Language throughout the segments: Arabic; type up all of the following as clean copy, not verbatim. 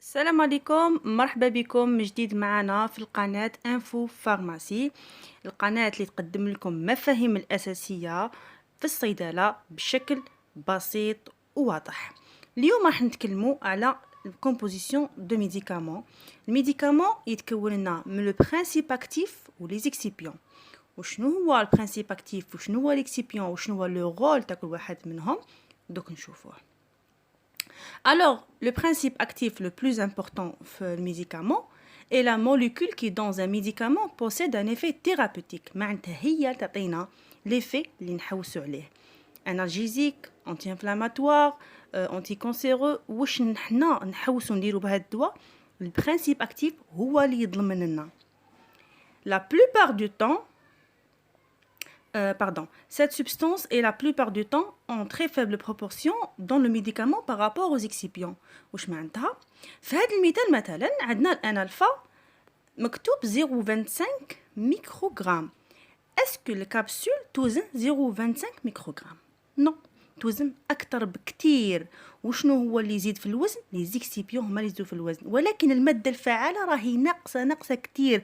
السلام عليكم، مرحبا بكم من جديد معنا في القناة انفو فارماسي. القناة اللي تقدم لكم مفاهيم الأساسية في الصيدلة بشكل بسيط وواضح. اليوم راح نتكلموا على الكومبوزيسيون دو ميديكامون. الميديكامون يتكون لنا من لو برينسيپ اكتيف و لي زيكسيبيون. وشنو هو البرينسيپ اكتيف وشنو هو ليكسيبيون وشنو هو لو رول تاع كل واحد منهم، دوك نشوفوه. Alors, le principe actif le plus important في الميديكامون est la molécule qui dans un médicament possède un effet thérapeutique. معناتها هي تعطينا l'effet اللي نحوسو عليه. analgésique, anti-inflammatoire, anti-cancéreux. واش نحنا نحوسو نديرو بهذا الدواء؟ البرانسيب اكتيف هو اللي يضمن لنا. La plupart du temps, cette substance est la plupart du temps en très faible proportion dans le médicament par rapport aux excipients. واش معناتها؟ في هذا المثال مثلا عندنا الان الفا مكتوب 0.25 ميكروغرام. اسكو الكابسول توزن 0.25 ميكروغرام؟ نو، توزن اكثر بكثير. وشنو هو اللي يزيد في الوزن؟ لي زيكسيبيون هما اللي يزيدوا في الوزن، ولكن الماده الفعاله راهي ناقصه كثير.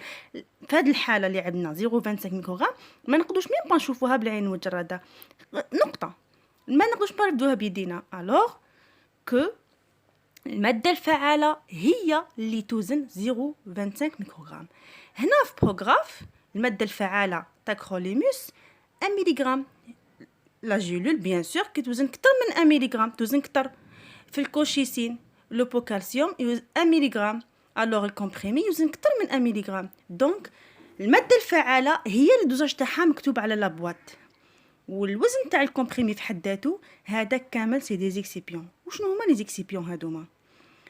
في هذه الحاله اللي عندنا 0.25 ميكروغرام ما نقدروش ميم با نشوفوها بالعين المجرده، نقطه، ما نقدروش نبردوها بيدينا. الوغ كو الماده الفعاله هي اللي توزن 0.25 ميكروغرام. هنا في بروغراف الماده الفعاله تاكروليموس 1 ملغ. لا جيلول بيان سور كي توزن كتر من 1 ملغ، توزن كتر. في الكوشيسين لو بوكالسيوم يوزن 1 ملغ، الوغ الكومبريمي يوزن كتر من 1 ملغ. دونك الماده الفعاله هي الدوزاج تاعها مكتوب على لابواط، والوزن تاع الكومبريمي في حد ذاته هذاك كامل سي دي زيكسيبيون. وشنو هما لي زيكسيبيون هادوما؟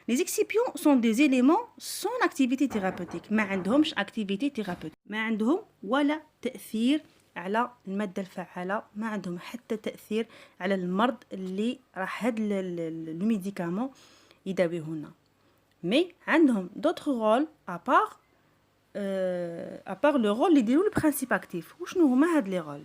لي زيكسيبيون سون دي زيليمون سون اكتيفيتي ثيرابوتيك، ما عندهمش اكتيفيتي ثيرابوتيك، ما عندهم ولا تاثير على الماده الفعاله، ما عندهم حتى تاثير على المرض اللي راح هاد لو ميديكامون يداويه لنا. مي عندهم دوطخ رول ابار لو رول اللي يديروا البرانسيپ اكتيف. وشنو هما هاد لي رول؟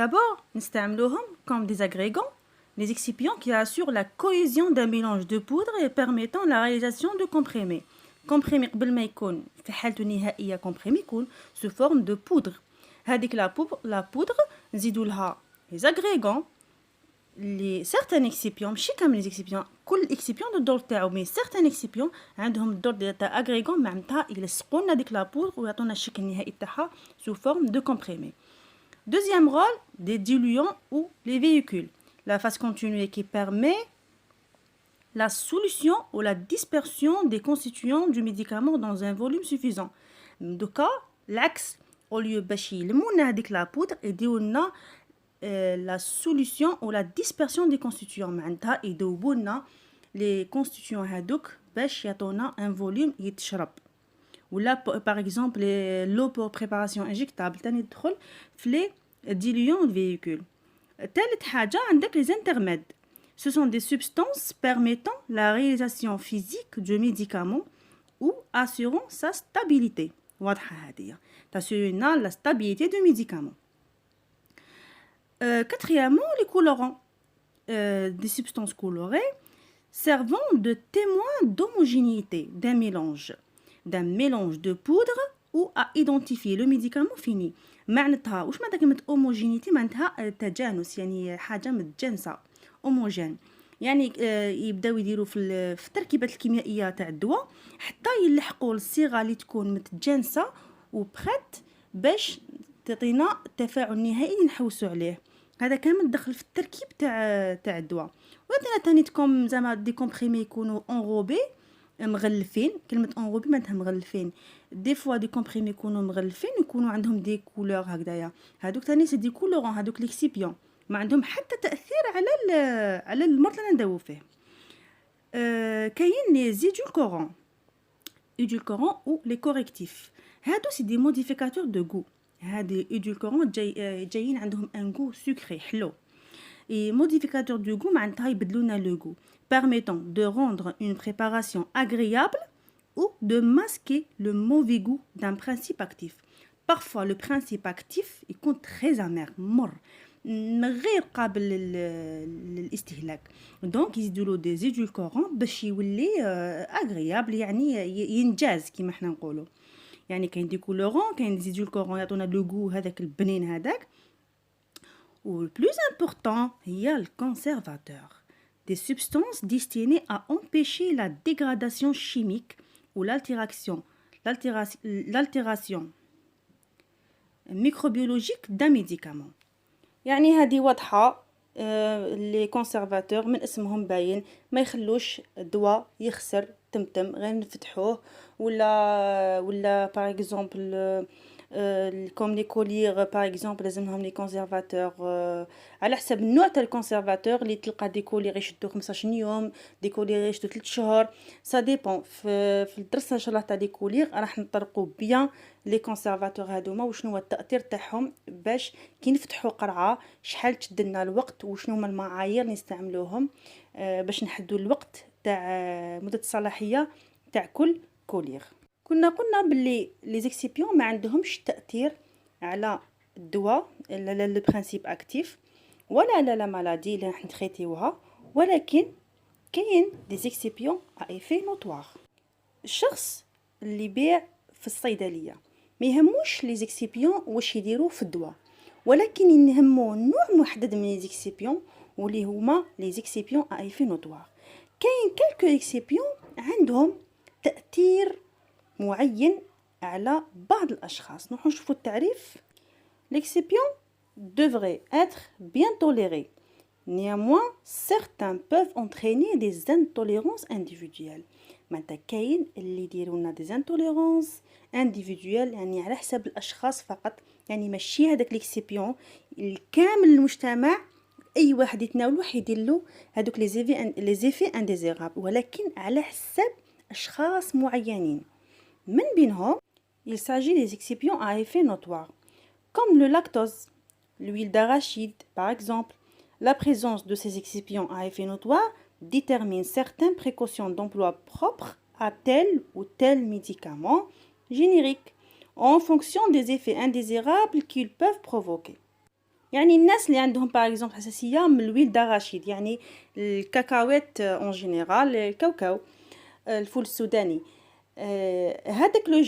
d'abord نستعملوهم comme des agrégants, les excipients qui assurent la cohésion d'un mélange de poudre et permettant la réalisation de comprimés. comprimé قبل ما يكون في حالته النهائيه comprimé يكون sous forme de poudre. هذيك la poudre نزيدوا لها les agrégants، les certains excipients، ماشي كامل les excipients، كل excipients الدور تاعو، مي certains excipients عندهم الدور تاع agrégants، معناتها يلصقوا لنا ديك la poudre ويعطونا الشكل النهائي تاعها sous forme de comprimé. Deuxième rôle, des diluants ou les véhicules. La phase continuée qui permet la solution ou la dispersion des constituants du médicament dans un volume suffisant. Donc, l'axe, au lieu باش يلمونا هذيك la poudre يديولنا la solution ou la dispersion des constituants، معناتها يذوبوا لنا les constituants هذوك باش يعطونا un volume يتشرب. ولا par exemple l'eau pour préparation injectable تاني تدخل في les diluants de véhicules. ثالث حاجة عندك les intermèdes. Ce sont des substances permettant la réalisation physique du médicament ou assurant sa stabilité. واضحة هذه، t'assurent la stabilité du médicament. Quatrièmement, les colorants. Des substances colorées servant de témoins d'homogénéité d'un mélange de poudre ou à identifier le médicament fini. معناتها واش معناتها كلمه هوموجينيتي؟ معناتها تجانس، يعني حاجه متجانسه، هوموجين، يعني يبداو يديروا في التركيبه الكيميائيه تاع الدواء حتى يلحقوا الصيغه اللي تكون متجانسه وبريت باش تعطينا التفاعل النهائي اللي نحوسوا عليه. هذا كامل دخل في التركيب تاع الدواء. وعندنا ثاني تكون زعما دي كومبريمي يكونوا انروبي، مغلفين. كلمه انروبي معناتها مغلفين. دي فوا دي كومبريمي يكونوا مغلفين، يكونوا عندهم دي كولور هكذايا، هذوك ثاني سي دي كولورون، هذوك ليكسيبيون ما عندهم حتى تاثير على المرض اللي نداوو فيه. كاين لي زيدولكورون او لي كوريكتيف. هادو سي دي موديفيكاتور دو غو. هادي ايدولكورون جايين عندهم ان غو سكري حلو. Et modificateur du goût معناتها يبدلونا le goût, permettant de rendre une préparation agréable ou de masquer le mauvais goût d'un principe actif. Parfois le principe actif يكون très amer، مر، غير قابل للاستهلاك. دونك يزيدوا له دي زيدولكورون باش يولي اغريابل، يعني ينجاز كيما حنا نقولوا. يعني كاين دي كولورون، كاين زيدولكورون يعطونا لو غو هذاك البنين هذاك. و le plus important هي الكونسيرفاتور، des substances destinées à empêcher la dégradation chimique ou l'altération microbiologique d'un médicament. يعني هذه واضحة. لي كونسيرفاتور من اسمهم باين ما يخلوش الدواء يخسر تمتم غير نفتحوه، ولا باغ اكزومبل كوم لي كولير باغ اكزومبل لازمهم لي كونسيرفاتور على حسب النوع تاع الكونسيرفاتور. اللي تلقى دي كولير يشدو 15 يوم، دي كولير يشدو 3 شهور، سا ديبون. في الدرس ان شاء الله تاع دي كولير راح نطرقوا بيان لي كونسيرفاتور هذوما وشنو هو التاثير تاعهم، باش كي نفتحوا قرعه شحال تشد لنا الوقت، وشنو هما المعايير نستعملوهم باش نحدوا الوقت تاع مده الصلاحيه تاع كل كولير. كنا قلنا باللي لي زيكسيبيون ما عندهمش تاثير على الدواء، لا لو برينسيپ اكتيف ولا لا مالادي اللي راح نتريتيوها، ولكن كاين دي زيكسيبيون ا ايفي نوتوار. الشخص اللي يبيع في الصيدليه ما يهموش لي زيكسيبيون واش يديروا في الدواء، ولكن يهمو نوع محدد من لي زيكسيبيون واللي هما لي زيكسيبيون ا ايفي نوتوار. كاين كالكو زيكسيبيون عندهم تاثير معين على بعض الاشخاص. نروحو نشوفو التعريف. l'excipient devrait être bien toléré. Néanmoins, certains peuvent entraîner des intolérances individuelles. معناتها كاين اللي يديروا لنا des intolérances individuelles، يعني على حسب الاشخاص فقط، يعني ماشي هذاك l'excipient الكامل المجتمع اي واحد يتناولو حيدير له هذوك لي زيفي انديزيرابل، ولكن على حسب اشخاص معينين. من بينهم il s'agit des excipients à effet notoire comme le lactose, l'huile d'arachide par exemple. La présence de ces excipients à effet notoire détermine certaines précautions d'emploi propres à tel ou tel médicament générique en fonction des effets indésirables qu'ils peuvent provoquer. يعني الناس اللي عندهم par exemple حساسية من الويل داراشيد، يعني الكاكاوات en général، الكاوكاو، الفول السوداني،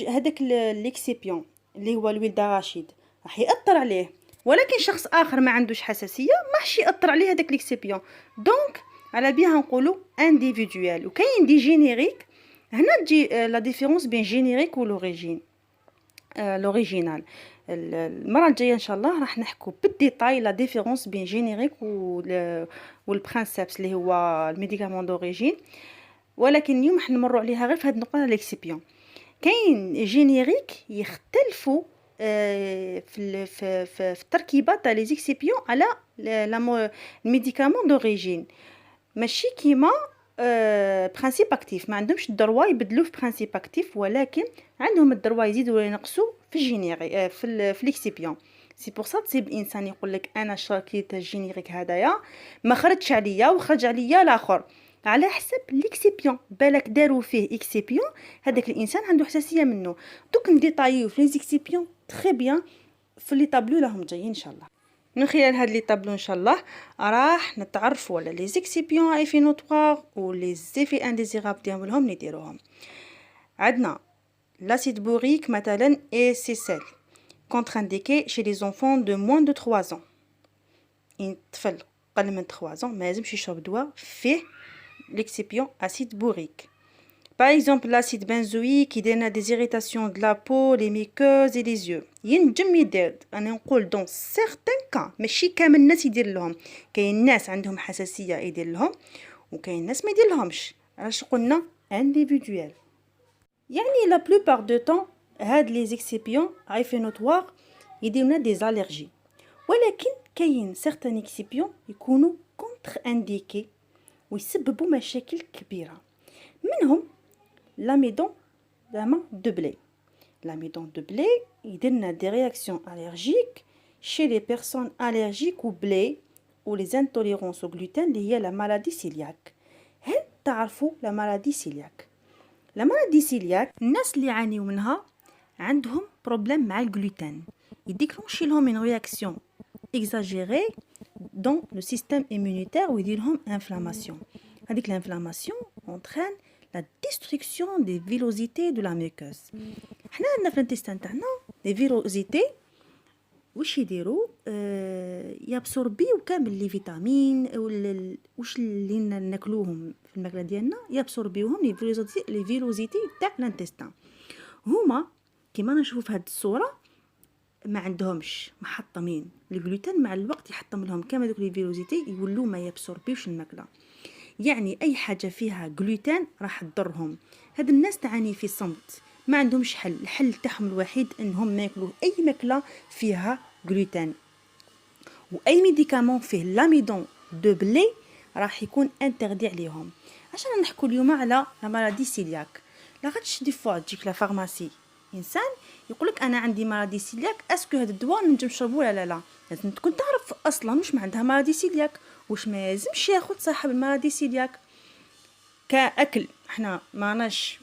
هذاك ليكسيبيون اللي هو الويل داراشيد راح يأثر عليه، ولكن شخص اخر ما عندوش حساسيه ما راحش يأثر عليه هذاك ليكسيبيون. دونك على بها نقولوا انديفيدوال. وكاين دي جينيريك. هنا تجي لا ديفيرونس بين جينيريك و لوريجينال. المره الجايه ان شاء الله راح نحكوا بالديتاي لا ديفيرونس بين جينيريك والبرينسيبس اللي هو الميديكامون دوريجين، ولكن اليوم راح نمروا عليها غير في هذه النقطه ليكسيبيون. كاين جينيريك يختلفوا في التركيبه تاع لي زيكسيبيون على الميديكامون دوريجين، ماشي كيما برينسيپ اكتيف. ما عندهمش الدروا يبدلوه في برينسيپ اكتيف، ولكن عندهم الدروا يزيدوا ولا ينقصوا في الجينيري في ليكسيبيون. سي بور سا تصيب الانسان يقول لك انا شريت الجينيريك هذايا ما خرجش عليا وخرج عليا الاخر، على حسب ليكسيبيون. بالك داروا فيه اكسيبيون هذاك الانسان عنده حساسيه منه. دوك نديطايو في لي زيكسيبيون تري بيان في لي طابلو راهم جايين ان شاء الله. من خلال هاد لي طابلو ان شاء الله راح نتعرفوا على لي زيكسيبيون ايفي نوتوار و لي زيفي انديزيرابل ديالهم نديروهم. عندنا لاسيد بوريك مثلا اي سي سيل contre indiqué chez les enfants de moins de 3 ans. ان طفل قل من 3 ans ما لازمش يشرب دواء فيه l'excipient acide bourrique. Par exemple, l'acide benzoïque qui donne des irritations de la peau, les muqueuses et les yeux. ينجم يدير، أنا نقول dans certains cas، ماشي كامل الناس يدير لهم. كاين ناس عندهم حساسية يدير لهم، وكاين ناس ما يدير لهمش. علاش قلنا individuel؟ يعني la plupart du temps هاد les excipients à effet notoire يديرونا des allergies، ولكن كاين certains excipients يكونوا contre-indiqués ويسببوا مشاكل كبيرة. منهم l'amidon de blé. L'amidon de blé يديرنا des réactions allergiques chez les personnes allergiques au blé ou les intolérances au gluten اللي هي la maladie cœliaque. هل تعرفوا la maladie cœliaque؟ la maladie cœliaque الناس اللي يعانيوا منها عندهم بروبليم مع الجلوتين، يديكلونشي لهم une réaction exagérée dans le système immunitaire ويديرهم inflammation. هذيك l'inflammation entraîne la destruction des villosités de la muqueuse. حنا عندنا في الانتستان تاعنا les villosités واش يديروا يابسوربيو كامل لي فيتامين واش اللي ناكلوهم في الماكله ديالنا يابسوربيوهم لي فيلوزيتي تاع الانتستان. هما كيما نشوفوا في هذه الصوره ما عندهمش محطمين الجلوتين، مع الوقت يحطم لهم كامل دوك لي فيلوزيتي يولوا ما يابسوربيوش الماكله. يعني اي حاجه فيها جلوتين راح تضرهم. هاد الناس تعاني في صمت، ما عندهمش حل. الحل تاعهم الوحيد انهم ما ياكلوا اي ماكله فيها جلوتين، واي ميديكامون فيه لاميدون دو بلي راح يكون انتردي عليهم. عشان نحكوا اليوم على لا مالادي سيلياك. لاغاتش دي فوا تجيك لا فارماسي انسان يقولك انا عندي مرض سيلياك، اسكو هذا الدواء نجم نشربه ولا لا؟ لازم تكون تعرف اصلا واش ما عندها مرض سيلياك، واش ما لازمش ياخذ صاحب المرض سيلياك. كاكل احنا ماناش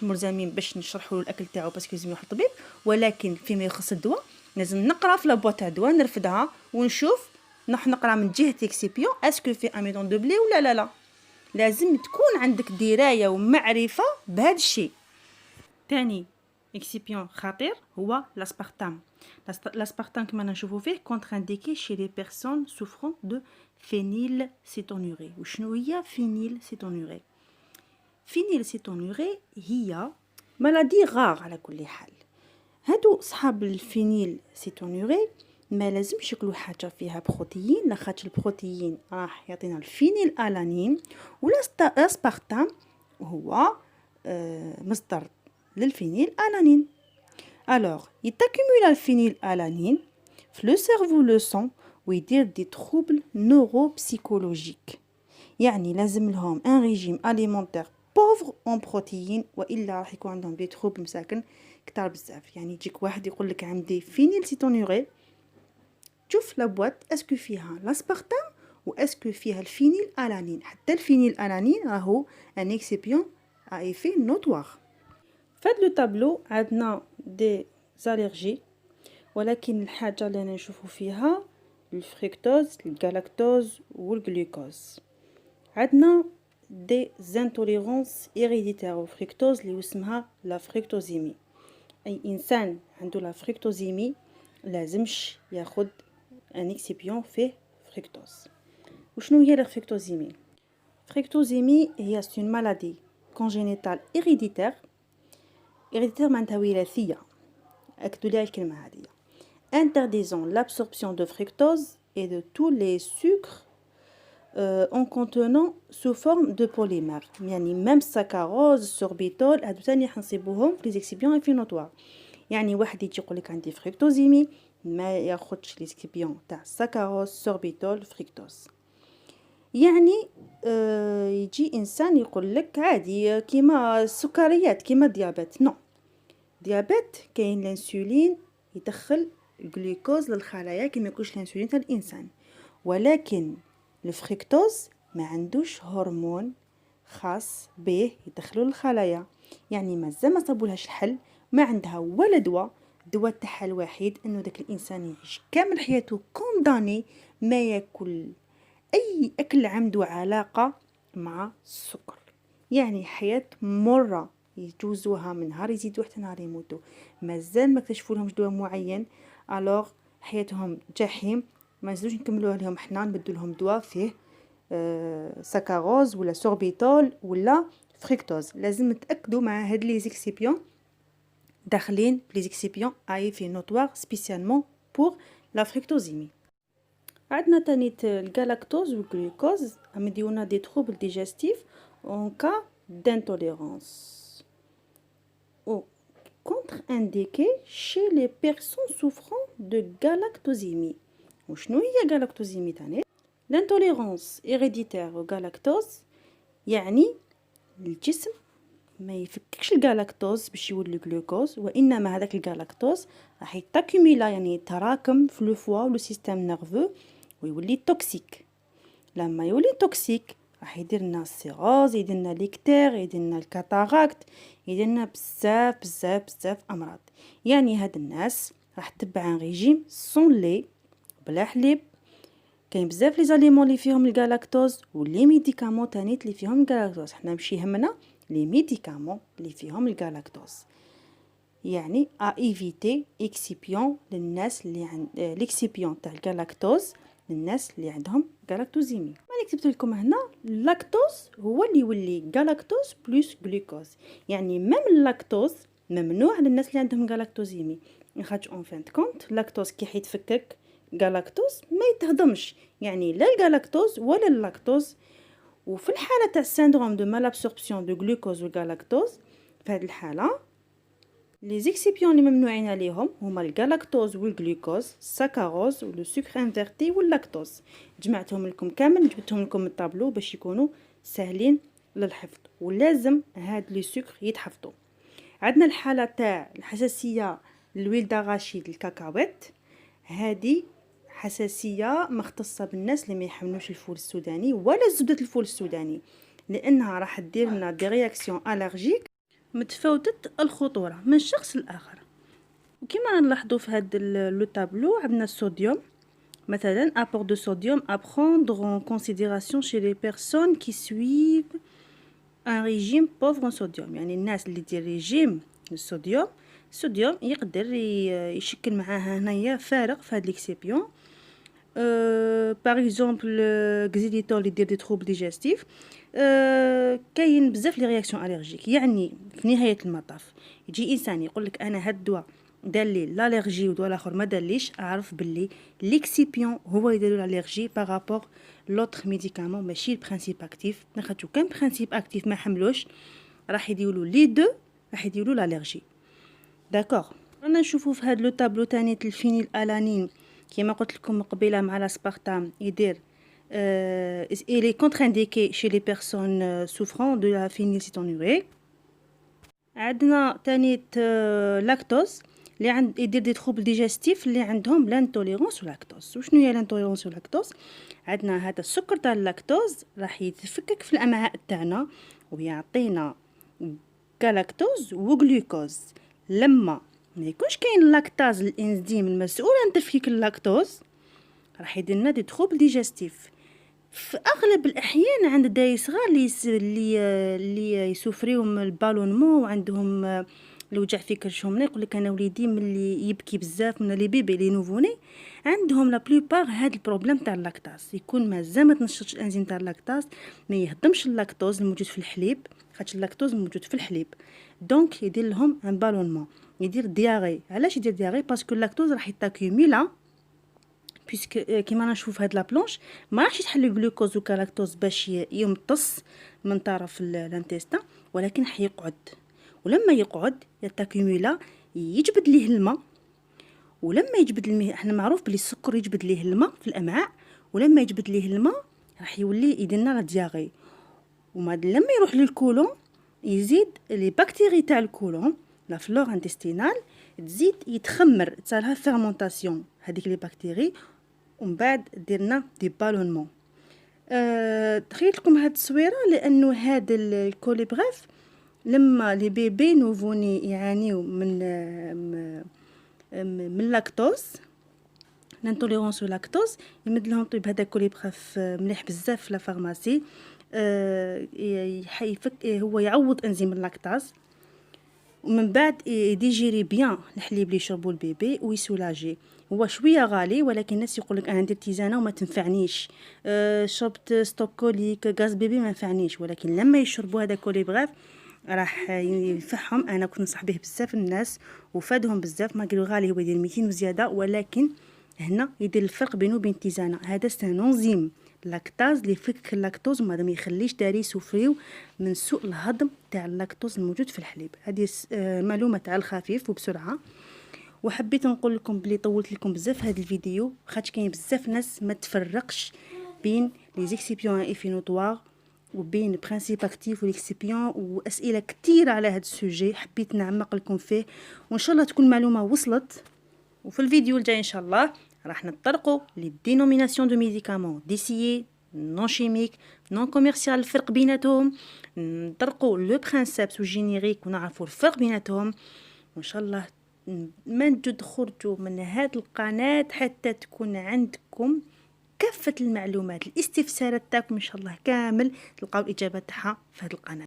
ملزمين باش نشرحوا الاكل تاعو باسكو لازم يروح للطبيب، ولكن فيما يخص الدواء لازم نقرا في لابوا تاع الدواء، نرفدها ونشوف، نقرا من جهه اكسيبيون اسكو في اميدون دو بلي ولا لا. لازم تكون عندك درايه ومعرفه بهذا الشيء. ثاني اكسيبيون خطير هو لاسبارتام. لاسبارتام كما نشوفوا فيه كونتر انديكي شي لي بيرسون سوفرون دو فينيل سيتونوري. وشنو هي فينيل سيتونوري؟ فينيل سيتونوري هي مالادي غار على كل حال. هادو صحاب الفينيل سيتونوري ما لازمش ياكلوا حاجه فيها بروتيين، لاخاطش البروتيين راح يعطينا الفينيل الانين، والاسبارتام هو مصدر للفينيل الانين. alors يتاكومولا الفينيل الانين في لو سيرفو لو سون ويدير دي تروبل نوروبسيكولوجيك. يعني لازم لهم ان ريجيم اليمونتير بوفر اون بروتيين، والا راح يكون عندهم دي تروبل مساكن كتار بزاف. يعني يجيك واحد يقول لك عندي فينيل سيتونوري، شوف لا بواط اسكو فيها لاسبارتام واسكو فيها الفينيل الانين. حتى الفينيل الانين راهو ان اكسيبيون ا ايفي نوتوار. فهاد لو طابلو عندنا دي زاليرجي، ولكن الحاجه اللي نشوفوا فيها الفريكتوز، الجلاكتوز والجلوكوز. عندنا دي زانتوليرونس هيريديتير والفريكتوز اللي اسمها لا فريكتوزيمي. اي انسان عنده لا فريكتوزيمي لازمش ياخد ان اكسيبيون فيه فريكتوز. وشنو هي لا فريكتوزيمي؟ فريكتوزيمي هي une maladie congénitale héréditaire. héréditaire معناتها وراثيه، اكدوا لي الكلمه هذه. interdisant l'absorption de fructose et de tous les sucres en contenant sous forme de polymère. يعني même saccharose sorbitol هادو ثاني حنصيبوهم في لي اكسيبيون انفلاماتوار. يعني واحد يجي يقول لك عندي فريكتوزيمي ما ياخذش لي اكسيبيون تاع ساكاروز سوربيتول فريكتوز. يعني يجي انسان يقول لك عادي كيما السكريات كيما الديابيت. نو، ديابيت كاين الانسولين يدخل الجلوكوز للخلايا كيما يكونش الانسولين تاع الانسان، ولكن الفريكتوز ما عندوش هرمون خاص به يدخلوا للخلايا. يعني مازال ما صابولهاش الحل، ما عندها ولا دواء. الدواء تاعها الوحيد انه داك الانسان يعيش كامل حياته كونداني ما ياكل اي اكل عنده علاقه مع السكر. يعني حياه مره يجوزوها من نهار يزيدوا حتى نهار يموتوا، مازال ما اكتشفوا لهمش دواء معين. الوغ حياتهم جحيم، ما نزيدوش نكملوها لهم حنا نبدلوا لهم دواء فيه ساكاروز ولا سوربيتول ولا فريكتوز. لازم نتاكدوا مع هاد لي زيكسيبيون داخلين في لي زيكسيبيون اي في نوتوار سبيسيالمون بور لا فريكتوزيمي. عندنا تاني الجلاكتوز والجلوكوز عمديونا دي تروبل ديجستيف اون كا d'intolérance ou contre-indiqué chez les personnes souffrant de galactosémie. وشنو هي galactosémie تاني؟ l'intolérance héréditaire au galactose يعني الجسم ما يفككش الجلاكتوز باش يولي جلوكوز، وانما هذاك الجلاكتوز راح يتاكوميلا يعني يتراكم في لو فوا ولو سيستم نيرفو ويولي توكسيك. لما يولي توكسيك راح يدير لنا السيروز، يدير لنا ليكتير، يدير لنا الكاتاراكت، يدير لنا بزاف بزاف بزاف امراض. يعني هاد الناس راح تتبع ان ريجيم سون لي بلا حليب كاين بزاف لي زاليمون اللي فيهم الغالاكتوز ولي ميديكامون تانيت اللي فيهم الغالاكتوز. حنا ماشي يهمنا لي ميديكامون اللي فيهم الغالاكتوز، يعني ايفيتي اكسيبيون للناس اللي عند ليكسيبيون تاع الغالاكتوز للناس اللي عندهم غالاكتوزيمي. ما كتبت لكم هنا اللاكتوز هو اللي يولي غالاكتوز بلس جلوكوز، يعني ميم اللاكتوز ممنوع للناس اللي عندهم غالاكتوزيمي، خاطش اون فان كونت اللاكتوز كي حيتفكك غالاكتوز ما يتهضمش، يعني لا الغالاكتوز ولا اللاكتوز. وفي الحاله تاع السيندروم دو مال ابسوربسيون دو جلوكوز والغالاكتوز، في هذه الحاله لي زيكسيبيون اللي ممنوعين عليهم هما الغالاكتوز والجلوكوز، السكروز ولو سكر انفيرتي واللاكتوز. جمعتهم لكم كامل، جبتهم لكم من الطابلو باش يكونوا سهلين للحفظ، ولازم هاد لي سكر يتحفظوا. عندنا الحاله تاع الحساسيه للويل داراشيد الكاكاوات، هذه حساسيه مختصه بالناس اللي ما يحملوش الفول السوداني ولا زبده الفول السوداني، لانها راح دير لنا دي رياكسيون الرجيك متفاوتة الخطورة من شخص لآخر. وكما نلاحظوا في هذا لو تابلو عندنا الصوديوم مثلا apport de sodium à prendre en considération chez les personnes qui suivent un régime pauvre en sodium، يعني الناس اللي دير ريجيم الصوديوم يقدر يشكل معاها هنايا فارق في هاد ليكسيبيون. باغ اكزومبل غزيليتول اللي يدير دي تروبل ديجستيف. كاين بزاف لي رياكسيون الرجيك، يعني في نهايه المطاف يجي انسان يقول لك انا هاد الدواء دار لي الالرجي ودواء الاخر ما دارليش، اعرف باللي ليكسيبيون هو يدير الالرجي بارابور لوطر ميديكامون ماشي البرينسيپ اكتيف. نخاطو كان برينسيپ اكتيف ما حملوش راح يديروا لي دو، راح يديروا الالرجي. داكوغ، رانا نشوفوا في هاد لو تابلو تاني الفينيل الانين كما قلت لكم قبيله مع الاسبارتام يدير il est contre-indiqué chez les personnes souffrant de la phénylcétonurée. عندنا تانيت لاكتوز اللي عند يدير دي تروبل ديجستيف اللي عندهم لانتوليرونس لاكتوز. وشنو هي لانتوليرونس لاكتوز؟ عندنا هذا السكر تاع اللاكتوز راح يتفكك في الامعاء تاعنا ويعطينا كلاكتوز وغلوكوز. لما ما يكونش كاين لاكتاز الانزيم المسؤول عن تفكيك اللاكتوز راح يدير لنا دي تروبل ديجستيف. في اغلب الاحيان عند الداي صغار اللي يسوفريو من البالونمون وعندهم الوجع في كرشهم، يقول لك انا وليدي ملي يبكي بزاف من لي بيبي لي نوفوني عندهم لا بلوبار هذا البروبليم تاع اللاكتاز، يكون مازال ما تنشطش الانزيم تاع اللاكتاز، ما يهضمش اللاكتوز الموجود في الحليب، خاطر اللاكتوز موجود في الحليب دونك يدير لهم ان بالونمون، يدير دياري. علاش يدير دياري؟ باسكو اللاكتوز راح يتاكيميلا بيسك كيما نشوف هاد لا بلونش ما راحش يتحل الجلوكوز وكالاكتوز باش يمتص من طرف الانتستان، ولكن حيقعد، ولما يقعد يتاكيميلا يجبد ليه الماء، ولما يجبد الماء احنا معروف بلي السكر يجبد ليه الماء في الامعاء، ولما يجبد ليه الماء راح يولي يديرنا لا دياري. وما لما يروح للكولون يزيد لي بكتيري تاع الكولون لا فلور انتستينال تزيد يتخمر، تصالها فيرمونطاسيون هذيك لي بكتيري، ومن بعد ديرنا دي بالونمون. تخيلت لكم هاد التصويره لانه هاد الكوليبغاف لما لي بيبي نوفوني يعانيو من لاكتوز لانتوليرونس لاكتوز يمد لهم طيب هذا كوليبغاف مليح بزاف في لا فارماسي. هو يعوض انزيم اللاكتاز، ومن بعد يديجيري بيان الحليب اللي يشربوا البيبي ويسولاجي. هو شويه غالي ولكن الناس يقول لك انا ندير تيزانه وما تنفعنيش، شربت ستوكوليك غاز بيبي ما نفعنيش، ولكن لما يشربوا هذا كوليبغاف راح ينفعهم. انا كنت نصح به بزاف الناس وفادهم بزاف، ما قالوا غالي هو يدير 200 وزياده، ولكن هنا يدير الفرق بينه وبين التيزانه. هذا سانونزيم لاكتاز اللي يفك اللاكتوز وما يخليش داري يسوفريو من سوء الهضم تاع اللاكتوز الموجود في الحليب. هذه معلومه تاع الخفيف وبسرعه. وحبيت نقول لكم بلي طولت لكم بزاف هذا الفيديو خاطر كاين بزاف ناس ما تفرقش بين لي زيكسيبيون ايفينوطوار وبين برينسيپ اكتيف وليكسيبيون، واسئله كثيره على هذا السوجي حبيت نعمق لكم فيه، وان شاء الله تكون معلومه وصلت. وفي الفيديو الجاي ان شاء الله راح نطرقوا لي دينوميناسيون دو ميديكامون ديسيي نون شيميك نون كوميرسيال، الفرق بيناتهم، نطرقوا لو برينسيپس والجينيريك ونعرفوا الفرق بيناتهم. وان شاء الله ما تخرجوا من هذه القناه حتى تكون عندكم كافة المعلومات، الاستفسارات تاعكم إن شاء الله كامل تلقاو الإجابة تاعها في هذه القناة.